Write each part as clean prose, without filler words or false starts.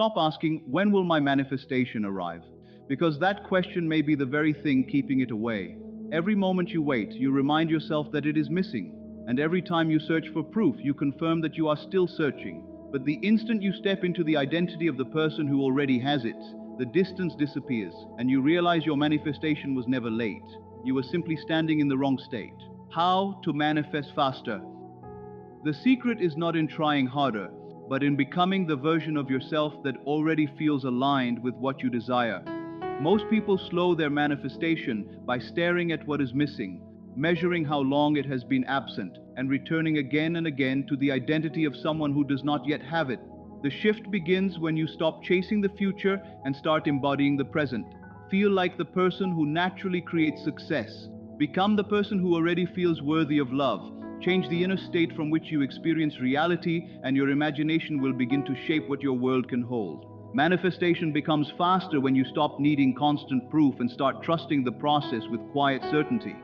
Stop asking, when will my manifestation arrive? Because that question may be the very thing keeping it away. Every moment you wait, you remind yourself that it is missing. And every time you search for proof, you confirm that you are still searching. But the instant you step into the identity of the person who already has it, the distance disappears, and you realize your manifestation was never late. You were simply standing in the wrong state. How to manifest faster? The secret is not in trying harder, but in becoming the version of yourself that already feels aligned with what you desire. Most people slow their manifestation by staring at what is missing, measuring how long it has been absent, and returning again and again to the identity of someone who does not yet have it. The shift begins when you stop chasing the future and start embodying the present. Feel like the person who naturally creates success. Become the person who already feels worthy of love. Change the inner state from which you experience reality, and your imagination will begin to shape what your world can hold. Manifestation becomes faster when you stop needing constant proof and start trusting the process with quiet certainty.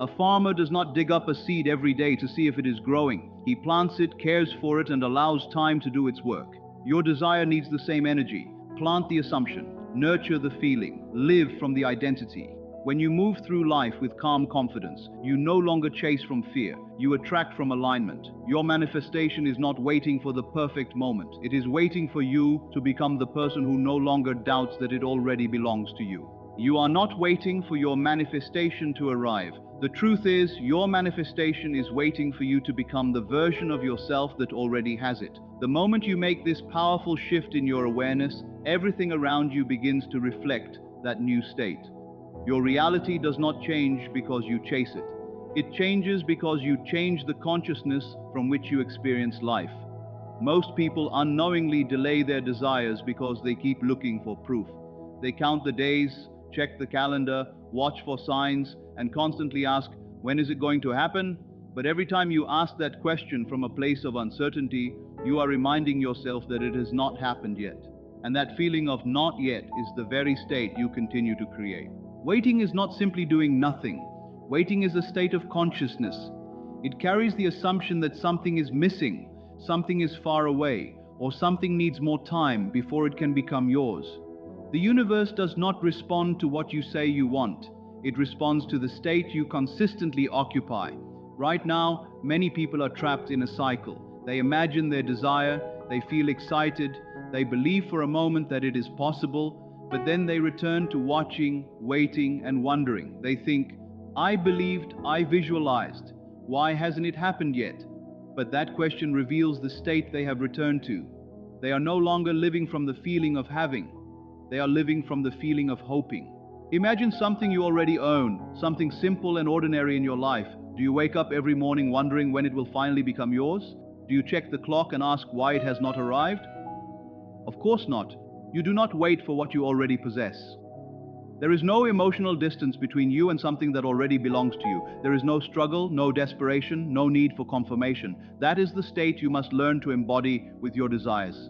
A farmer does not dig up a seed every day to see if it is growing. He plants it, cares for it, and allows time to do its work. Your desire needs the same energy. Plant the assumption, nurture the feeling, live from the identity. When you move through life with calm confidence, you no longer chase from fear, you attract from alignment. Your manifestation is not waiting for the perfect moment. It is waiting for you to become the person who no longer doubts that it already belongs to you. You are not waiting for your manifestation to arrive. The truth is, your manifestation is waiting for you to become the version of yourself that already has it. The moment you make this powerful shift in your awareness, everything around you begins to reflect that new state. Your reality does not change because you chase it. It changes because you change the consciousness from which you experience life. Most people unknowingly delay their desires because they keep looking for proof. They count the days, check the calendar, watch for signs, and constantly ask, when is it going to happen? But every time you ask that question from a place of uncertainty, you are reminding yourself that it has not happened yet. And that feeling of not yet is the very state you continue to create. Waiting is not simply doing nothing. Waiting is a state of consciousness. It carries the assumption that something is missing, something is far away, or something needs more time before it can become yours. The universe does not respond to what you say you want. It responds to the state you consistently occupy. Right now, many people are trapped in a cycle. They imagine their desire, they feel excited, they believe for a moment that it is possible, but then they return to watching, waiting, and wondering. They think, I believed, I visualized. Why hasn't it happened yet? But that question reveals the state they have returned to. They are no longer living from the feeling of having. They are living from the feeling of hoping. Imagine something you already own, something simple and ordinary in your life. Do you wake up every morning wondering when it will finally become yours? Do you check the clock and ask why it has not arrived? Of course not. You do not wait for what you already possess. There is no emotional distance between you and something that already belongs to you. There is no struggle, no desperation, no need for confirmation. That is the state you must learn to embody with your desires.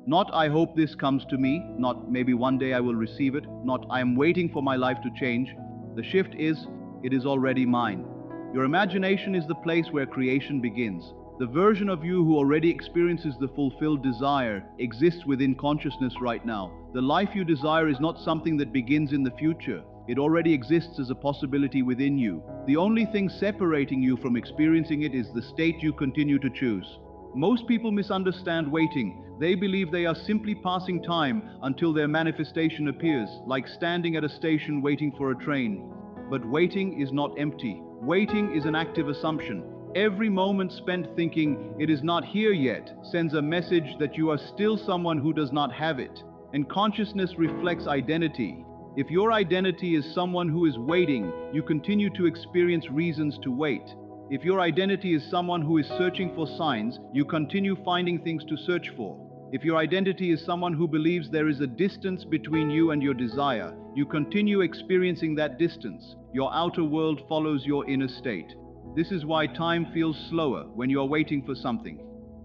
Not I hope this comes to me, not maybe one day I will receive it, not I am waiting for my life to change. The shift is, it is already mine. Your imagination is the place where creation begins. The version of you who already experiences the fulfilled desire exists within consciousness right now. The life you desire is not something that begins in the future. It already exists as a possibility within you. The only thing separating you from experiencing it is the state you continue to choose. Most people misunderstand waiting. They believe they are simply passing time until their manifestation appears, like standing at a station waiting for a train. But waiting is not empty. Waiting is an active assumption. Every moment spent thinking it is not here yet sends a message that you are still someone who does not have it. And consciousness reflects identity. If your identity is someone who is waiting, you continue to experience reasons to wait. If your identity is someone who is searching for signs, you continue finding things to search for. If your identity is someone who believes there is a distance between you and your desire, you continue experiencing that distance. Your outer world follows your inner state. This is why time feels slower when you are waiting for something.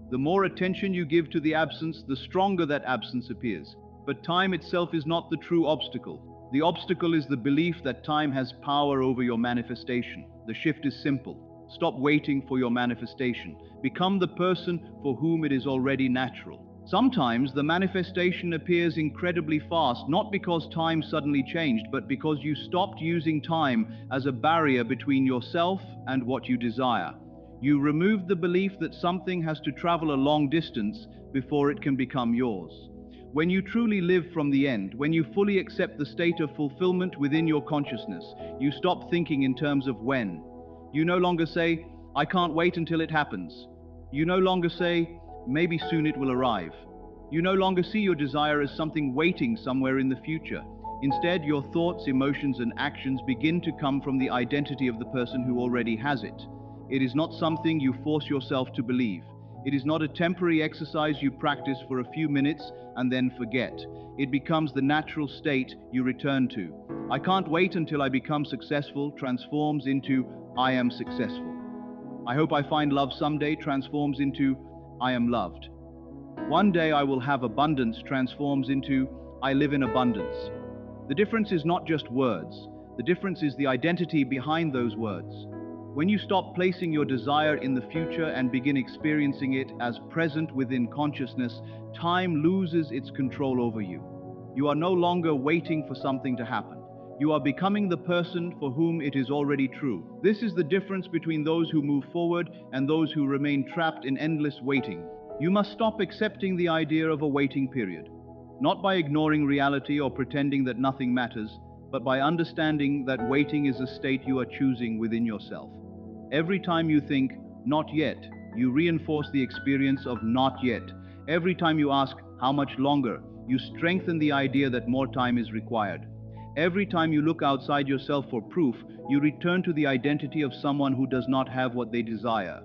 The more attention you give to the absence, the stronger that absence appears. But time itself is not the true obstacle. The obstacle is the belief that time has power over your manifestation. The shift is simple. Stop waiting for your manifestation. Become the person for whom it is already natural. Sometimes the manifestation appears incredibly fast, not because time suddenly changed, but because you stopped using time as a barrier between yourself and what you desire. You removed the belief that something has to travel a long distance before it can become yours. When you truly live from the end, when you fully accept the state of fulfillment within your consciousness, you stop thinking in terms of when. You no longer say, "I can't wait until it happens." You no longer say, "Maybe soon it will arrive." You no longer see your desire as something waiting somewhere in the future. Instead, your thoughts, emotions, and actions begin to come from the identity of the person who already has it. It is not something you force yourself to believe. It is not a temporary exercise you practice for a few minutes and then forget. It becomes the natural state you return to. "I can't wait until I become successful" transforms into "I am successful." "I hope I find love someday" transforms into "I am loved." "One day I will have abundance" transforms into "I live in abundance." The difference is not just words. The difference is the identity behind those words. When you stop placing your desire in the future and begin experiencing it as present within consciousness, time loses its control over you. You are no longer waiting for something to happen. You are becoming the person for whom it is already true. This is the difference between those who move forward and those who remain trapped in endless waiting. You must stop accepting the idea of a waiting period, not by ignoring reality or pretending that nothing matters, but by understanding that waiting is a state you are choosing within yourself. Every time you think, "not yet," you reinforce the experience of "not yet." Every time you ask, "how much longer," you strengthen the idea that more time is required. Every time you look outside yourself for proof, you return to the identity of someone who does not have what they desire.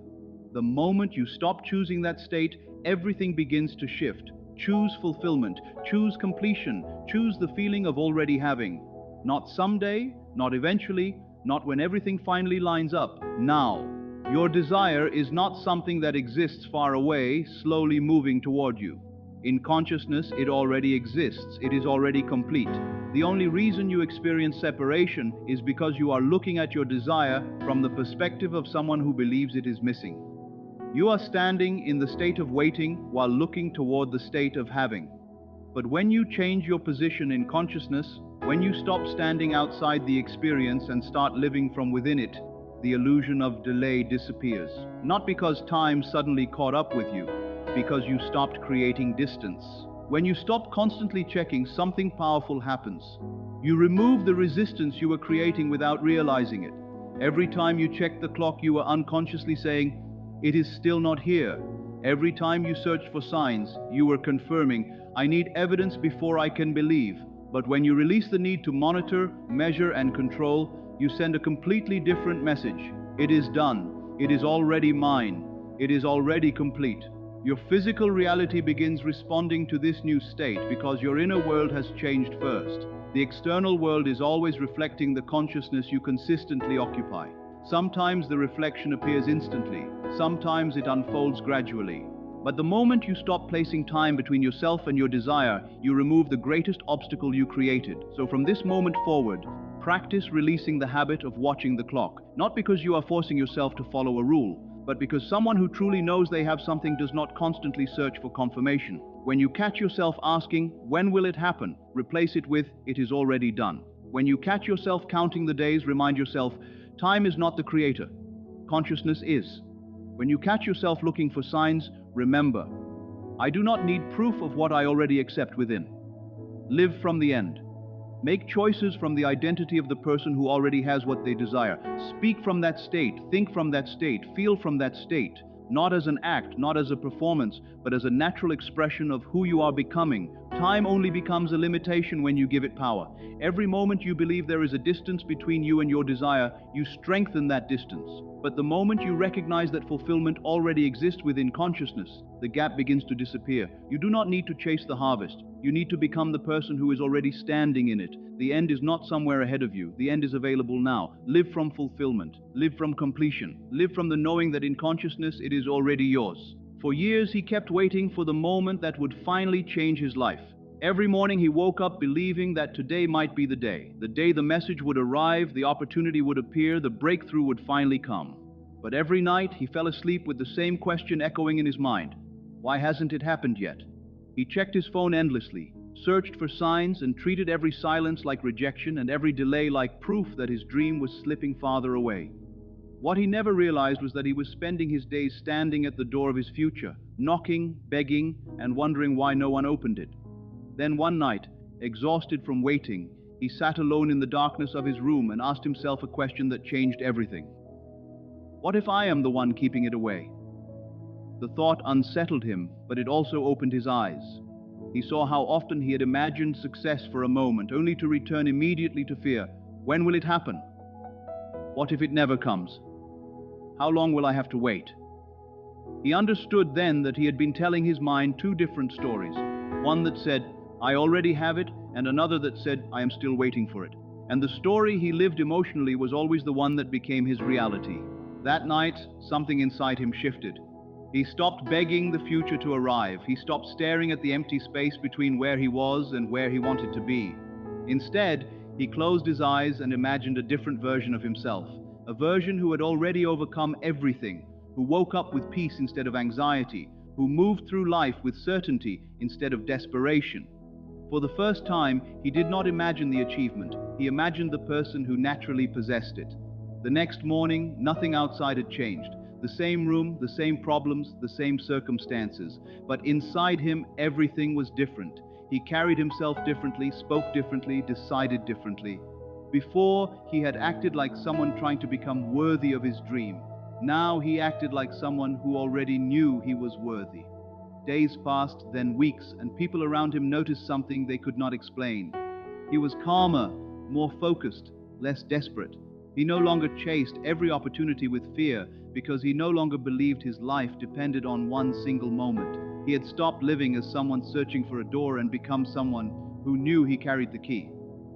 The moment you stop choosing that state, everything begins to shift. Choose fulfillment, choose completion, choose the feeling of already having. Not someday, not eventually, not when everything finally lines up. Now. Your desire is not something that exists far away, slowly moving toward you. In consciousness, it already exists. It is already complete. The only reason you experience separation is because you are looking at your desire from the perspective of someone who believes it is missing. You are standing in the state of waiting while looking toward the state of having. But when you change your position in consciousness, when you stop standing outside the experience and start living from within it, the illusion of delay disappears. Not because time suddenly caught up with you, because you stopped creating distance. When you stop constantly checking, something powerful happens. You remove the resistance you were creating without realizing it. Every time you check the clock, you were unconsciously saying, "It is still not here." Every time you searched for signs, you were confirming, "I need evidence before I can believe." But when you release the need to monitor, measure, and control, you send a completely different message. It is done. It is already mine. It is already complete. Your physical reality begins responding to this new state because your inner world has changed first. The external world is always reflecting the consciousness you consistently occupy. Sometimes the reflection appears instantly. Sometimes it unfolds gradually. But the moment you stop placing time between yourself and your desire, you remove the greatest obstacle you created. So from this moment forward, practice releasing the habit of watching the clock. Not because you are forcing yourself to follow a rule, but because someone who truly knows they have something does not constantly search for confirmation. When you catch yourself asking, "when will it happen?" replace it with, "it is already done." When you catch yourself counting the days, remind yourself, time is not the creator. Consciousness is. When you catch yourself looking for signs, remember, I do not need proof of what I already accept within. Live from the end. Make choices from the identity of the person who already has what they desire. Speak from that state, think from that state, feel from that state, not as an act, not as a performance, but as a natural expression of who you are becoming. Time only becomes a limitation when you give it power. Every moment you believe there is a distance between you and your desire, you strengthen that distance. But the moment you recognize that fulfillment already exists within consciousness, the gap begins to disappear. You do not need to chase the harvest. You need to become the person who is already standing in it. The end is not somewhere ahead of you. The end is available now. Live from fulfillment. Live from completion. Live from the knowing that in consciousness it is already yours. For years he kept waiting for the moment that would finally change his life. Every morning he woke up believing that today might be the day the message would arrive, the opportunity would appear, the breakthrough would finally come. But every night he fell asleep with the same question echoing in his mind. Why hasn't it happened yet? He checked his phone endlessly, searched for signs, and treated every silence like rejection and every delay like proof that his dream was slipping farther away. What he never realized was that he was spending his days standing at the door of his future, knocking, begging, and wondering why no one opened it. Then one night, exhausted from waiting, he sat alone in the darkness of his room and asked himself a question that changed everything. What if I am the one keeping it away? The thought unsettled him, but it also opened his eyes. He saw how often he had imagined success for a moment, only to return immediately to fear. When will it happen? What if it never comes? How long will I have to wait? He understood then that he had been telling his mind two different stories. One that said, I already have it, and another that said, I am still waiting for it. And the story he lived emotionally was always the one that became his reality. That night, something inside him shifted. He stopped begging the future to arrive. He stopped staring at the empty space between where he was and where he wanted to be. Instead, he closed his eyes and imagined a different version of himself, a version who had already overcome everything, who woke up with peace instead of anxiety, who moved through life with certainty instead of desperation. For the first time, he did not imagine the achievement. He imagined the person who naturally possessed it. The next morning, nothing outside had changed. The same room, the same problems, the same circumstances. But inside him, everything was different. He carried himself differently, spoke differently, decided differently. Before, he had acted like someone trying to become worthy of his dream. Now he acted like someone who already knew he was worthy. Days passed, then weeks, and people around him noticed something they could not explain. He was calmer, more focused, less desperate. He no longer chased every opportunity with fear because he no longer believed his life depended on one single moment. He had stopped living as someone searching for a door and become someone who knew he carried the key.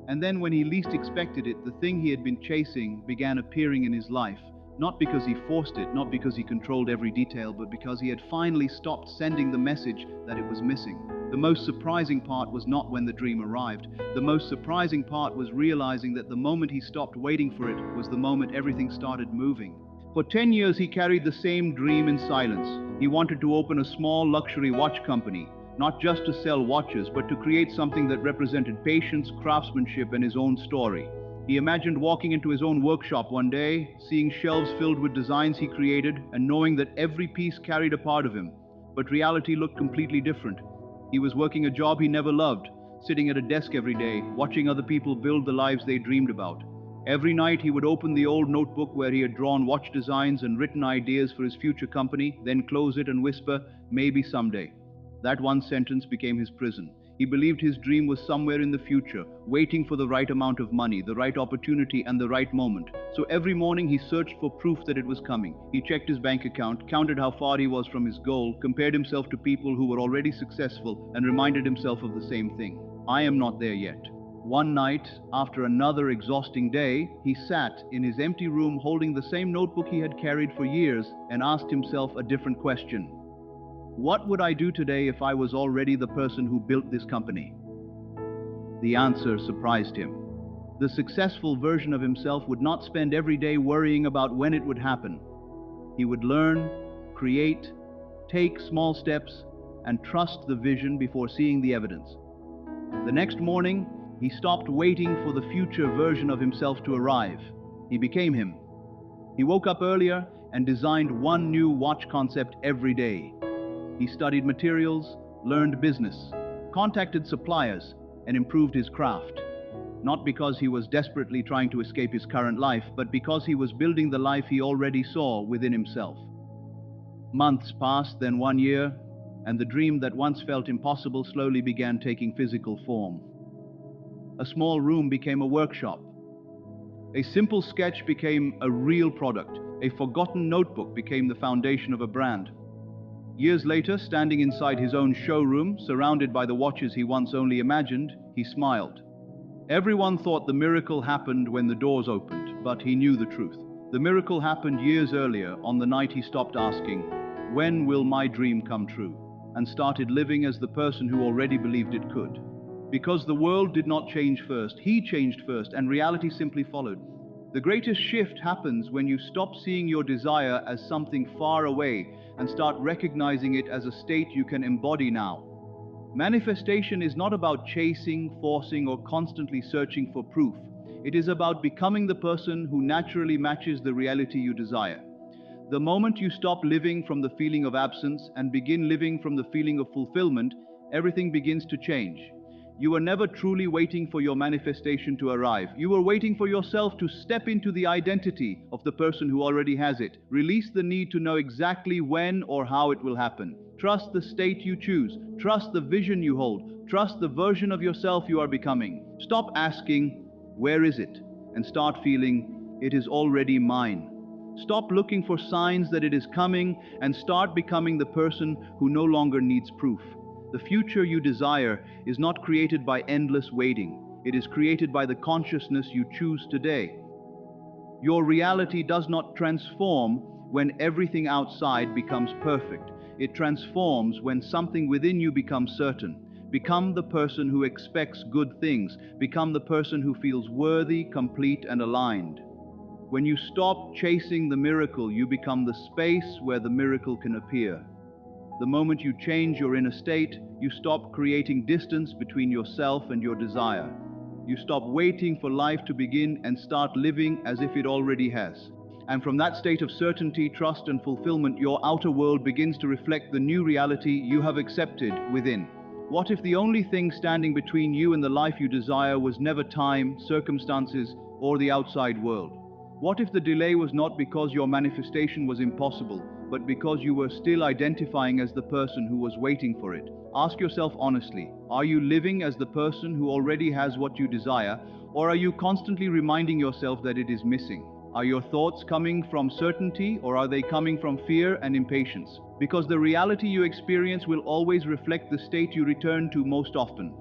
And then when he least expected it, the thing he had been chasing began appearing in his life. Not because he forced it, not because he controlled every detail, but because he had finally stopped sending the message that it was missing. The most surprising part was not when the dream arrived. The most surprising part was realizing that the moment he stopped waiting for it was the moment everything started moving. For 10 years he carried the same dream in silence. He wanted to open a small luxury watch company, not just to sell watches, but to create something that represented patience, craftsmanship, and his own story. He imagined walking into his own workshop one day, seeing shelves filled with designs he created, and knowing that every piece carried a part of him. But reality looked completely different. He was working a job he never loved, sitting at a desk every day, watching other people build the lives they dreamed about. Every night he would open the old notebook where he had drawn watch designs and written ideas for his future company, then close it and whisper, maybe someday. That one sentence became his prison. He believed his dream was somewhere in the future, waiting for the right amount of money, the right opportunity, and the right moment. So every morning he searched for proof that it was coming. He checked his bank account, counted how far he was from his goal, compared himself to people who were already successful, and reminded himself of the same thing. I am not there yet. One night, after another exhausting day, he sat in his empty room holding the same notebook he had carried for years and asked himself a different question. What would I do today if I was already the person who built this company? The answer surprised him. The successful version of himself would not spend every day worrying about when it would happen. He would learn, create, take small steps, and trust the vision before seeing the evidence. The next morning, he stopped waiting for the future version of himself to arrive. He became him. He woke up earlier and designed one new watch concept every day. He studied materials, learned business, contacted suppliers, and improved his craft. Not because he was desperately trying to escape his current life, but because he was building the life he already saw within himself. Months passed, then 1 year, and the dream that once felt impossible slowly began taking physical form. A small room became a workshop. A simple sketch became a real product. A forgotten notebook became the foundation of a brand. Years later, standing inside his own showroom, surrounded by the watches he once only imagined, he smiled. Everyone thought the miracle happened when the doors opened, but he knew the truth. The miracle happened years earlier, on the night he stopped asking, "When will my dream come true?" and started living as the person who already believed it could. Because the world did not change first, he changed first, and reality simply followed. The greatest shift happens when you stop seeing your desire as something far away and start recognizing it as a state you can embody now. Manifestation is not about chasing, forcing, or constantly searching for proof. It is about becoming the person who naturally matches the reality you desire. The moment you stop living from the feeling of absence and begin living from the feeling of fulfillment, everything begins to change. You were never truly waiting for your manifestation to arrive. You were waiting for yourself to step into the identity of the person who already has it. Release the need to know exactly when or how it will happen. Trust the state you choose. Trust the vision you hold. Trust the version of yourself you are becoming. Stop asking, "Where is it?" and start feeling, "It is already mine." Stop looking for signs that it is coming and start becoming the person who no longer needs proof. The future you desire is not created by endless waiting. It is created by the consciousness you choose today. Your reality does not transform when everything outside becomes perfect. It transforms when something within you becomes certain. Become the person who expects good things. Become the person who feels worthy, complete, and aligned. When you stop chasing the miracle, you become the space where the miracle can appear. The moment you change your inner state, you stop creating distance between yourself and your desire. You stop waiting for life to begin and start living as if it already has. And from that state of certainty, trust, and fulfillment, your outer world begins to reflect the new reality you have accepted within. What if the only thing standing between you and the life you desire was never time, circumstances, or the outside world? What if the delay was not because your manifestation was impossible, but because you were still identifying as the person who was waiting for it? Ask yourself honestly, are you living as the person who already has what you desire, or are you constantly reminding yourself that it is missing? Are your thoughts coming from certainty, or are they coming from fear and impatience? Because the reality you experience will always reflect the state you return to most often.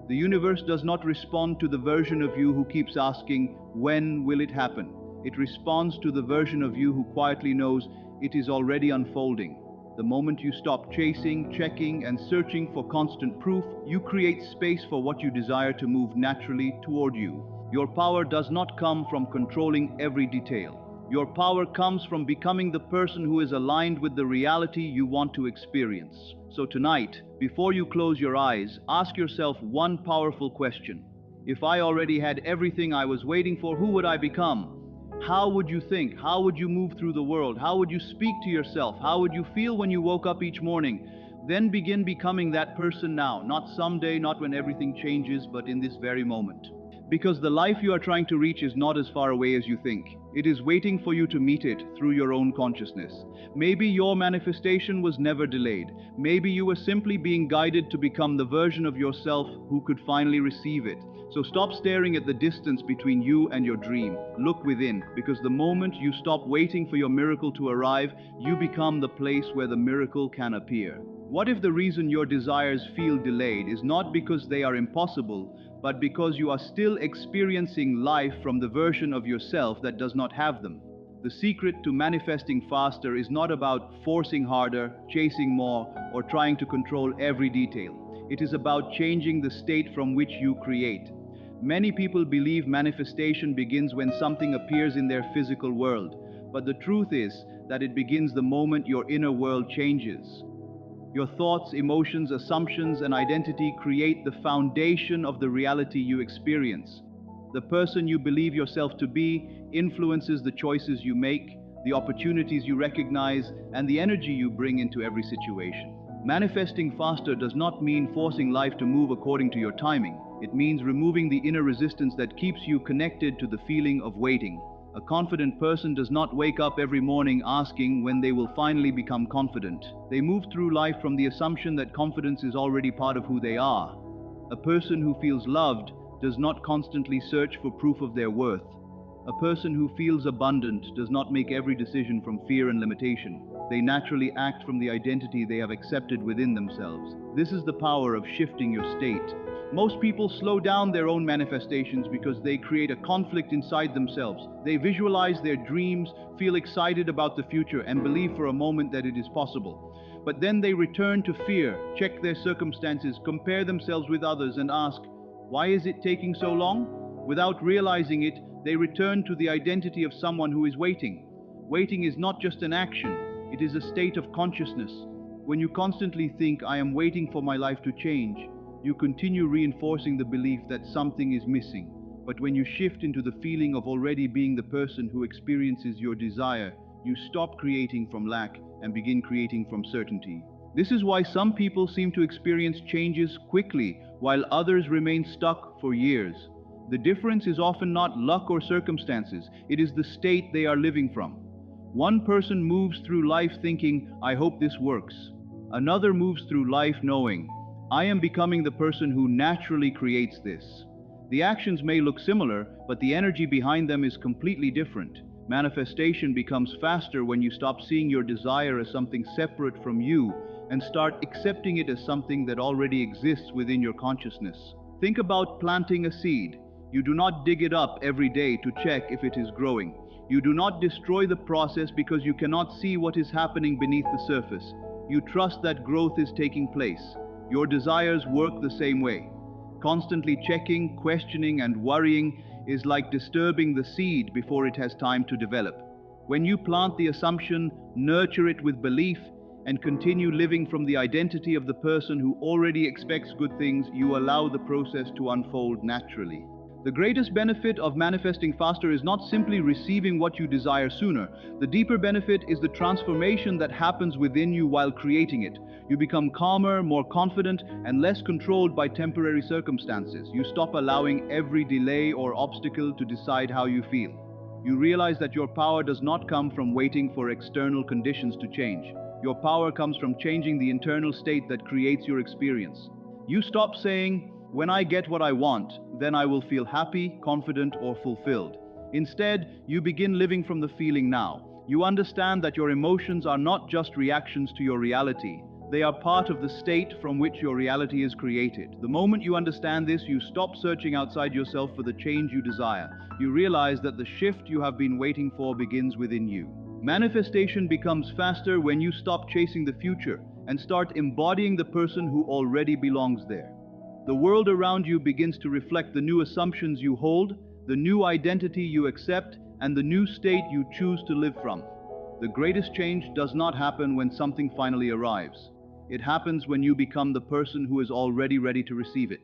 The universe does not respond to the version of you who keeps asking, "When will it happen?" It responds to the version of you who quietly knows it is already unfolding. The moment you stop chasing, checking, and searching for constant proof, you create space for what you desire to move naturally toward you. Your power does not come from controlling every detail. Your power comes from becoming the person who is aligned with the reality you want to experience. So tonight, before you close your eyes, ask yourself one powerful question. If I already had everything I was waiting for, who would I become? How would you think? How would you move through the world? How would you speak to yourself? How would you feel when you woke up each morning? Then begin becoming that person now, not someday, not when everything changes, but in this very moment. Because the life you are trying to reach is not as far away as you think. It is waiting for you to meet it through your own consciousness. Maybe your manifestation was never delayed. Maybe you were simply being guided to become the version of yourself who could finally receive it. So stop staring at the distance between you and your dream. Look within, because the moment you stop waiting for your miracle to arrive, you become the place where the miracle can appear. What if the reason your desires feel delayed is not because they are impossible, but because you are still experiencing life from the version of yourself that does not have them? The secret to manifesting faster is not about forcing harder, chasing more, or trying to control every detail. It is about changing the state from which you create. Many people believe manifestation begins when something appears in their physical world, but the truth is that it begins the moment your inner world changes. Your thoughts, emotions, assumptions, and identity create the foundation of the reality you experience. The person you believe yourself to be influences the choices you make, the opportunities you recognize, and the energy you bring into every situation. Manifesting faster does not mean forcing life to move according to your timing. It means removing the inner resistance that keeps you connected to the feeling of waiting. A confident person does not wake up every morning asking when they will finally become confident. They move through life from the assumption that confidence is already part of who they are. A person who feels loved does not constantly search for proof of their worth. A person who feels abundant does not make every decision from fear and limitation. They naturally act from the identity they have accepted within themselves. This is the power of shifting your state. Most people slow down their own manifestations because they create a conflict inside themselves. They visualize their dreams, feel excited about the future, and believe for a moment that it is possible. But then they return to fear, check their circumstances, compare themselves with others, and ask, "Why is it taking so long?" Without realizing it, they return to the identity of someone who is waiting. Waiting is not just an action, it is a state of consciousness. When you constantly think, I am waiting for my life to change, you continue reinforcing the belief that something is missing. But when you shift into the feeling of already being the person who experiences your desire, you stop creating from lack and begin creating from certainty. This is why some people seem to experience changes quickly, while others remain stuck for years. The difference is often not luck or circumstances, it is the state they are living from. One person moves through life thinking, I hope this works. Another moves through life knowing, I am becoming the person who naturally creates this. The actions may look similar, but the energy behind them is completely different. Manifestation becomes faster when you stop seeing your desire as something separate from you and start accepting it as something that already exists within your consciousness. Think about planting a seed. You do not dig it up every day to check if it is growing. You do not destroy the process because you cannot see what is happening beneath the surface. You trust that growth is taking place. Your desires work the same way. Constantly checking, questioning, and worrying is like disturbing the seed before it has time to develop. When you plant the assumption, nurture it with belief, and continue living from the identity of the person who already expects good things, you allow the process to unfold naturally. The greatest benefit of manifesting faster is not simply receiving what you desire sooner. The deeper benefit is the transformation that happens within you while creating it. You become calmer, more confident, and less controlled by temporary circumstances. You stop allowing every delay or obstacle to decide how you feel. You realize that your power does not come from waiting for external conditions to change. Your power comes from changing the internal state that creates your experience. You stop saying, when I get what I want, then I will feel happy, confident, or fulfilled. Instead, you begin living from the feeling now. You understand that your emotions are not just reactions to your reality. They are part of the state from which your reality is created. The moment you understand this, you stop searching outside yourself for the change you desire. You realize that the shift you have been waiting for begins within you. Manifestation becomes faster when you stop chasing the future and start embodying the person who already belongs there. The world around you begins to reflect the new assumptions you hold, the new identity you accept, and the new state you choose to live from. The greatest change does not happen when something finally arrives. It happens when you become the person who is already ready to receive it.